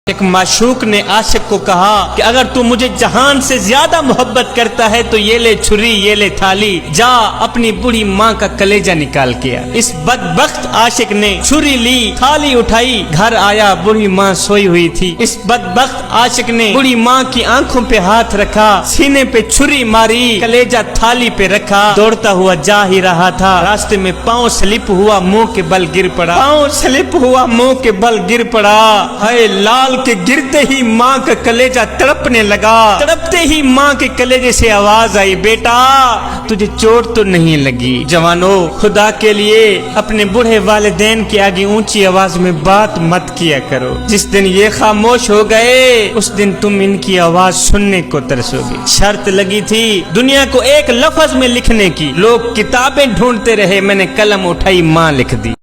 एक माशूक ने आशिक को कहा कि अगर तू मुझे जहान से ज्यादा मोहब्बत करता है तो ये ले छुरी, ये ले थाली, जा अपनी बूढ़ी माँ का कलेजा निकाल के आ। इस बदबख्त आशिक ने छुरी ली, थाली उठाई, घर आया, बूढ़ी माँ सोई हुई थी। इस बदबख्त आशिक ने बूढ़ी माँ की आंखों पे हाथ रखा, सीने पे छुरी मारी, कलेजा थाली पे रखा, दौड़ता हुआ जा ही रहा था। रास्ते में पाँव स्लिप हुआ, मुंह के बल गिर पड़ा। पाँव स्लिप हुआ, मुंह के बल गिर पड़ा। हाय लाल के गिरते ही माँ का कलेजा तड़पने लगा। तड़पते ही माँ के कलेजे से आवाज आई, बेटा तुझे चोट तो नहीं लगी? जवानों, खुदा के लिए अपने बूढ़े वालिदैन के आगे ऊंची आवाज में बात मत किया करो। जिस दिन ये खामोश हो गए उस दिन तुम इनकी आवाज सुनने को तरसोगे। शर्त लगी थी दुनिया को एक लफ्ज में लिखने की। लोग किताबें ढूंढते रहे, मैंने कलम उठाई, माँ लिख दी।